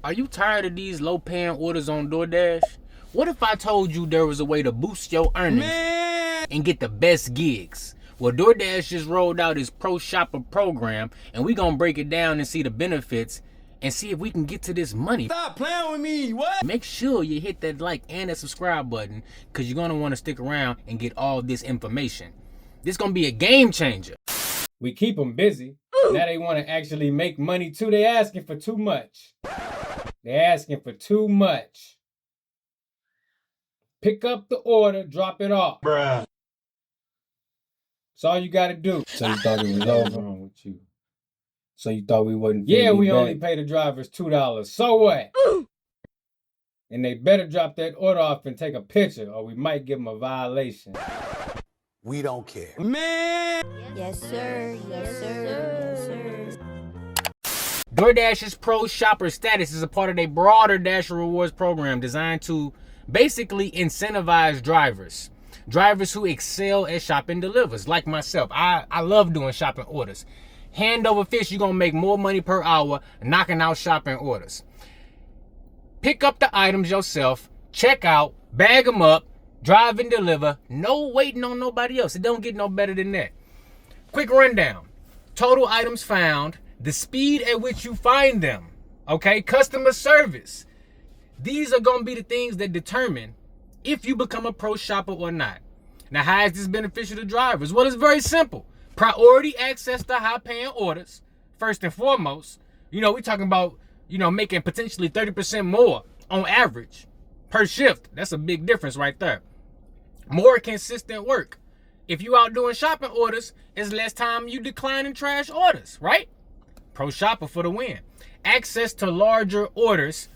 Are you tired of these low-paying orders on DoorDash? What if I told you there was a way to boost your earnings and get the best gigs? Well, DoorDash just rolled out his Pro Shopper program, and we gonna break it down and see the benefits and see if we can get to this money. Stop playing with me, what? Make sure you hit that like and that subscribe button, because you're gonna want to stick around and get all this information. This gonna be a game changer. We keep them busy. Now they want to actually make money too. They asking for too much. They're asking for too much. Pick up the order, drop it off. Bruh. That's all you gotta do. So you thought it was over? Wrong with you? So you thought we wouldn't? Yeah, we only pay the drivers $2. So what? And they better drop that order off and take a picture, or we might give them a violation. We don't care. Man! Yes, sir. Yes, sir. Yes, sir. DoorDash's Pro Shopper status is a part of their broader Dash Rewards program designed to basically incentivize drivers. Drivers who excel at shopping delivers, like myself. I love doing shopping orders. Hand over fist, you're going to make more money per hour knocking out shopping orders. Pick up the items yourself, check out, bag them up, drive and deliver. No waiting on nobody else. It don't get no better than that. Quick rundown. Total items found, the speed at which you find them, okay? Customer service. These are going to be the things that determine if you become a pro shopper or not. Now, how is this beneficial to drivers? Well, it's very simple. Priority access to high-paying orders, first and foremost. You know, we're talking about, making potentially 30% more on average per shift. That's a big difference right there. More consistent work. If you out doing shopping orders, it's less time you declining trash orders, right? Pro shopper for the win. Access to larger orders,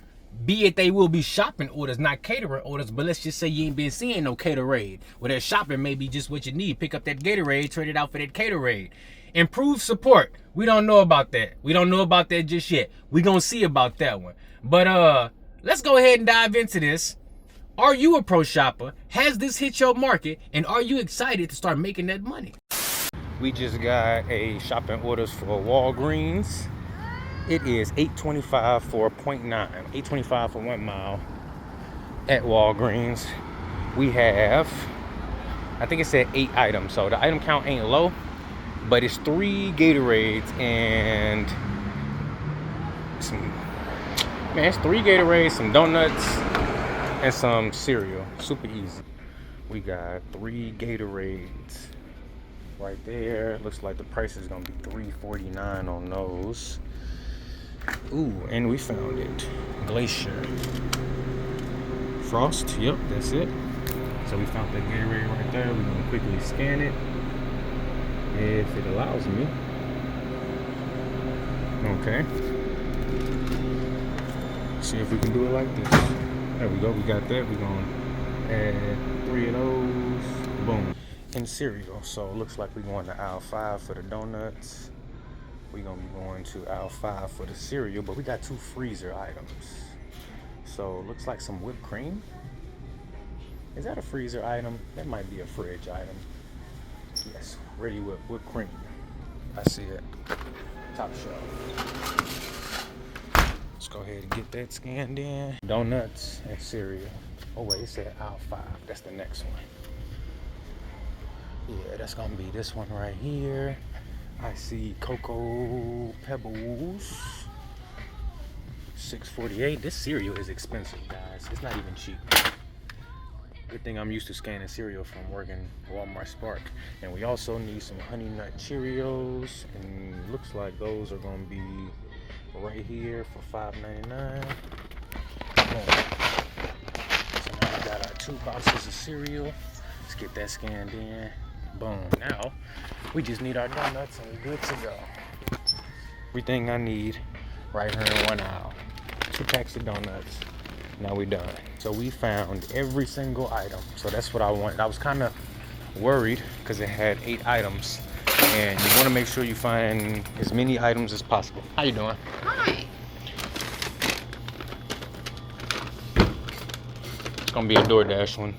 be it they will be shopping orders, not catering orders, but let's just say you ain't been seeing no Gatorade. Well, that shopping may be just what you need. Pick up that Gatorade, trade it out for that Gatorade. Improved support. We don't know about that. We don't know about that just yet. We gonna see about that one. But let's go ahead and dive into this. Are you a pro shopper? Has this hit your market? And are you excited to start making that money? We just got a shopping orders for Walgreens. It is $8.25 for 0.9, $8.25 for 1 mile at Walgreens. We have, I think it said 8 items, so the item count ain't low, but it's 3 Gatorades and it's 3 Gatorades, some donuts, and some cereal. Super easy. We got 3 Gatorades right there. Looks like the price is gonna be $3.49 on those. Ooh, and we found it. Glacier. Frost, yep, that's it. So we found that Gatorade right there. We're gonna quickly scan it, if it allows me. Okay. See if we can do it like this. There we go, we got that. We're gonna add 3 of those. Boom. And cereal. So it looks like we're going to aisle 5 for the donuts. We're gonna be going to aisle 5 for the cereal, but we got 2 freezer items. So it looks like some whipped cream. Is that a freezer item? That might be a fridge item. Yes, ready with whipped cream. I see it. Top shelf. Let's go ahead and get that scanned in. Donuts and cereal. Oh wait, it said aisle 5. That's the next one. Yeah, that's gonna be this one right here. I see Cocoa Pebbles, $6.48. This cereal is expensive, guys. It's not even cheap. Good thing I'm used to scanning cereal from working Walmart Spark. And we also need some Honey Nut Cheerios, and looks like those are gonna be right here for $5.99. So now we got our 2 boxes of cereal. Let's get that scanned in. Boom. Now we just need our donuts and we're good to go. Everything I need right here in 1 aisle. 2 packs of donuts. Now we're done. So we found every single item. So that's what I wanted. I was kind of worried because it had 8 items, and you want to make sure you find as many items as possible. How you doing? Hi. It's gonna be a DoorDash one.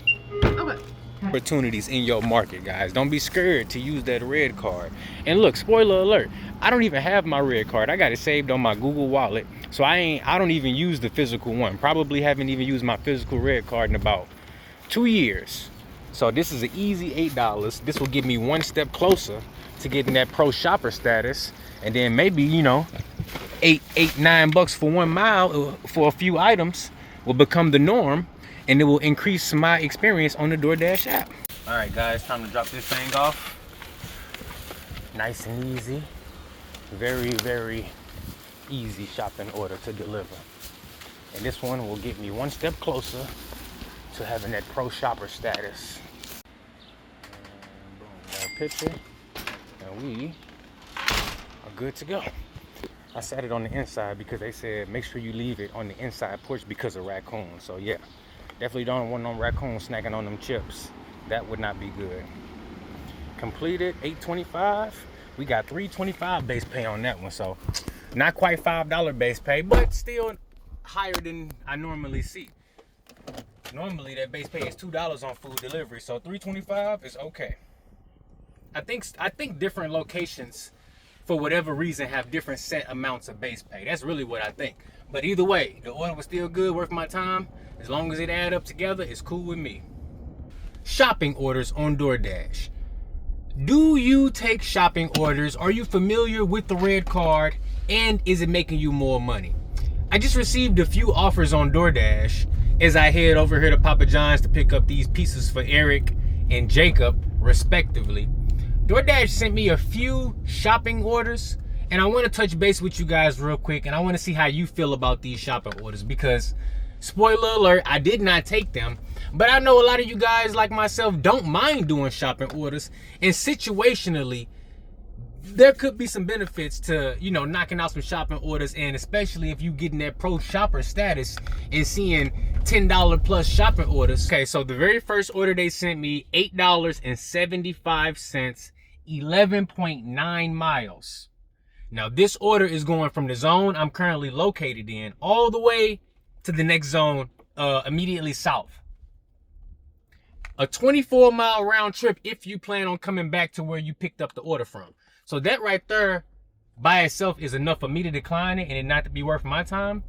Okay. opportunities in your market, guys. Don't be scared to use that red card. And look, spoiler alert, I don't even have my red card. I got it saved on my Google Wallet, so I don't even use the physical one. Probably haven't even used my physical red card in about 2 years. So this is an easy $8. This will get me one step closer to getting that pro shopper status, and then maybe, you know, $9 for 1 mile for a few items will become the norm, and it will increase my experience on the DoorDash app. All right, guys, time to drop this thing off. Nice and easy. Very, very easy shopping order to deliver. And this one will get me one step closer to having that pro shopper status. And boom, got a picture, and we are good to go. I sat it on the inside because they said make sure you leave it on the inside porch because of raccoons. So yeah, definitely don't want no raccoons snacking on them chips. That would not be good. Completed, $8.25. We got $3.25 base pay on that one, so not quite $5 base pay, but still higher than I normally see. Normally that base pay is $2 on food delivery, so $3.25 is okay. I think different locations, for whatever reason, have different set amounts of base pay. That's really what I think. But either way, the order was still good, worth my time. As long as it add up together, it's cool with me. Shopping orders on DoorDash. Do you take shopping orders? Are you familiar with the red card? And is it making you more money? I just received a few offers on DoorDash as I head over here to Papa John's to pick up these pieces for Eric and Jacob, respectively. DoorDash sent me a few shopping orders, and I want to touch base with you guys real quick, and I want to see how you feel about these shopping orders, because spoiler alert, I did not take them, but I know a lot of you guys like myself don't mind doing shopping orders, and situationally there could be some benefits to, you know, knocking out some shopping orders, and especially if you getting that pro shopper status and seeing $10 plus shopping orders. Okay, so the very first order they sent me, $8.75, 11.9 miles. Now this order is going from the zone I'm currently located in all the way to the next zone immediately south. A 24-mile round trip if you plan on coming back to where you picked up the order from. So that right there by itself is enough for me to decline it and it not to be worth my time.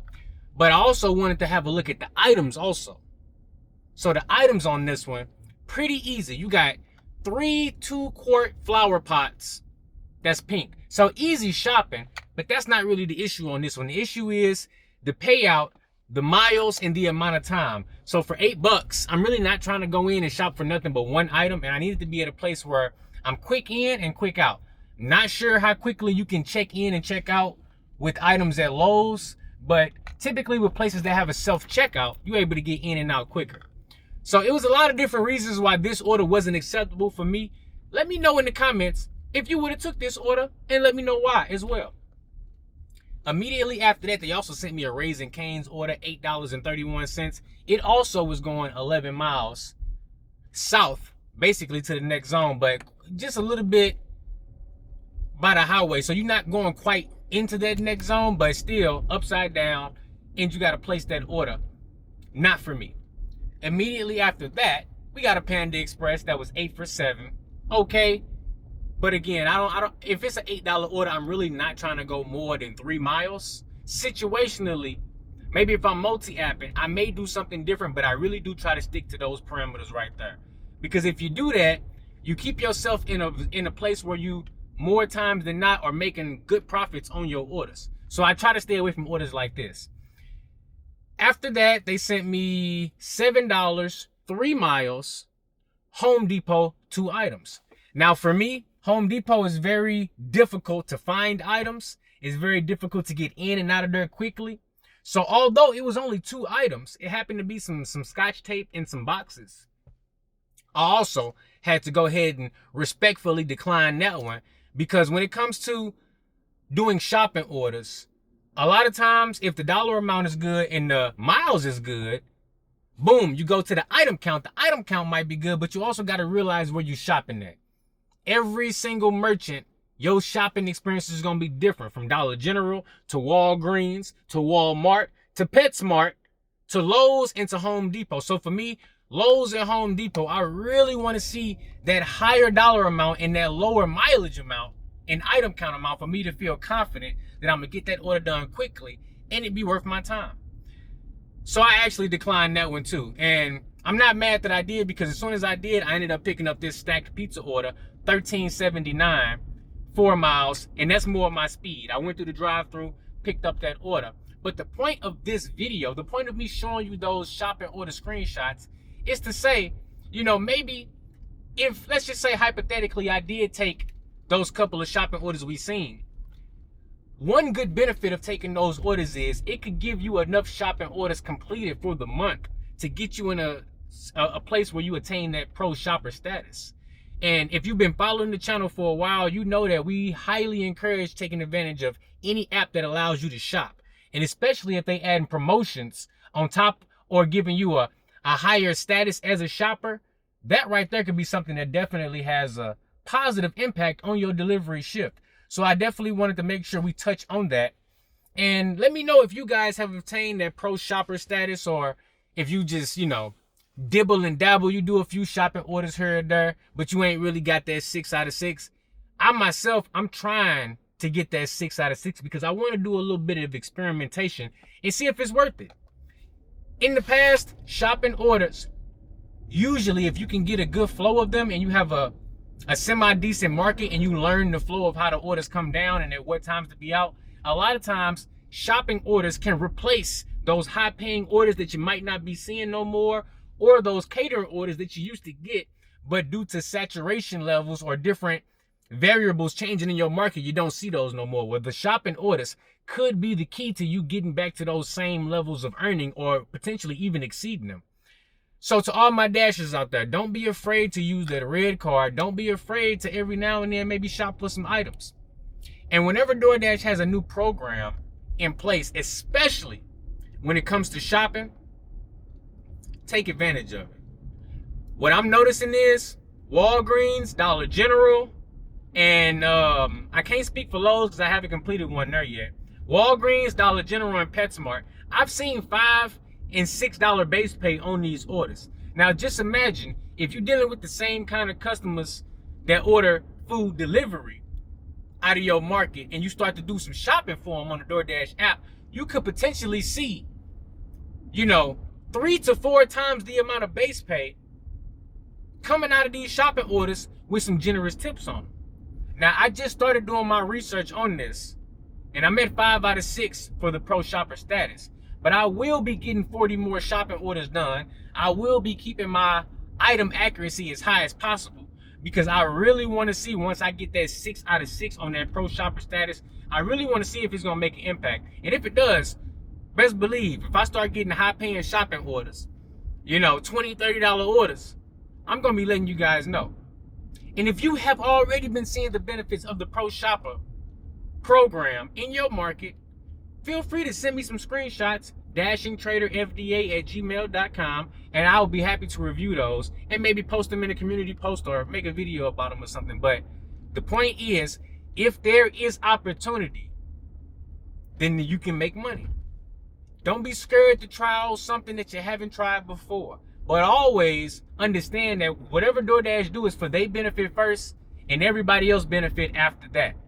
But I also wanted to have a look at the items also. So the items on this one, pretty easy. You got 3 2-quart flower pots. That's pink. So easy shopping, but that's not really the issue on this one. The issue is the payout, the miles, and the amount of time. So for $8, I'm really not trying to go in and shop for nothing but one item, and I needed to be at a place where I'm quick in and quick out. Not sure how quickly you can check in and check out with items at Lowe's, but typically with places that have a self-checkout, you're able to get in and out quicker. So it was a lot of different reasons why this order wasn't acceptable for me. Let me know in the comments if you would have took this order, and let me know why as well. Immediately after that, they also sent me a Raising Cane's order, $8.31. It also was going 11 miles south, basically to the next zone, but just a little bit by the highway. So you're not going quite into that next zone, but still upside down, and you got to place that order. Not for me. Immediately after that, we got a Panda Express that was 8 for $7. Okay. But again, I don't. If it's an $8 order, I'm really not trying to go more than 3 miles. Situationally, maybe if I'm multi-apping, I may do something different, but I really do try to stick to those parameters right there. Because if you do that, you keep yourself in a place where you more times than not are making good profits on your orders. So I try to stay away from orders like this. After that, they sent me $7, 3 miles, Home Depot, 2 items. Now for me, Home Depot is very difficult to find items. It's very difficult to get in and out of there quickly. So although it was only 2 items, it happened to be some Scotch tape and some boxes. I also had to go ahead and respectfully decline that one, because when it comes to doing shopping orders, a lot of times if the dollar amount is good and the miles is good, boom, you go to the item count. The item count might be good, but you also got to realize where you're shopping at. Every single merchant, your shopping experience is going to be different, from Dollar General to Walgreens to Walmart to PetSmart to Lowe's and to Home Depot. So for me, Lowe's and Home Depot, I really want to see that higher dollar amount and that lower mileage amount and item count amount for me to feel confident that I'm gonna get that order done quickly and it be worth my time. So I actually declined that one too. And I'm not mad that I did, because as soon as I did, I ended up picking up this stacked pizza order, $13.79, 4 miles, and that's more of my speed. I went through the drive-thru, picked up that order. But the point of this video, the point of me showing you those shopping order screenshots is to say, you know, maybe if, let's just say hypothetically, I did take those couple of shopping orders we seen. One good benefit of taking those orders is it could give you enough shopping orders completed for the month to get you in a place where you attain that pro shopper status. And if you've been following the channel for a while, you know that we highly encourage taking advantage of any app that allows you to shop. And especially if they add promotions on top or giving you a higher status as a shopper, that right there could be something that definitely has a positive impact on your delivery shift. So I definitely wanted to make sure we touch on that. And let me know if you guys have obtained that pro shopper status, or if you just, you know, dibble and dabble, you do a few shopping orders here and there, but you ain't really got that 6 out of 6. I myself, I'm trying to get that 6 out of 6 because I want to do a little bit of experimentation and see if it's worth it. In the past, shopping orders, usually if you can get a good flow of them and you have a semi-decent market and you learn the flow of how the orders come down and at what times to be out, a lot of times shopping orders can replace those high-paying orders that you might not be seeing no more, or those catering orders that you used to get, but due to saturation levels or different variables changing in your market, you don't see those no more. Well, the shopping orders could be the key to you getting back to those same levels of earning, or potentially even exceeding them. So to all my dashers out there, don't be afraid to use that red card. Don't be afraid to every now and then maybe shop for some items. And whenever DoorDash has a new program in place, especially when it comes to shopping, take advantage of it. What I'm noticing is Walgreens, Dollar General, and I can't speak for Lowe's because I haven't completed one there yet. Walgreens, Dollar General, and PetSmart, I've seen $5 and $6 base pay on these orders. Now just imagine if you're dealing with the same kind of customers that order food delivery out of your market and you start to do some shopping for them on the DoorDash app, you could potentially see, you know, 3 to 4 times the amount of base pay coming out of these shopping orders with some generous tips on them. Now I just started doing my research on this and I'm at 5 out of 6 for the pro shopper status. But I will be getting 40 more shopping orders done. I will be keeping my item accuracy as high as possible because I really want to see, once I get that 6 out of 6 on that pro shopper status, I really want to see if it's going to make an impact. And if it does, best believe, if I start getting high paying shopping orders, you know, $20, $30 orders, I'm going to be letting you guys know. And if you have already been seeing the benefits of the pro shopper program in your market, feel free to send me some screenshots, dashingtraderfda@gmail.com, and I'll be happy to review those and maybe post them in a community post or make a video about them or something. But the point is, if there is opportunity, then you can make money. Don't be scared to try out something that you haven't tried before. But always understand that whatever DoorDash do is for their benefit first and everybody else benefit after that.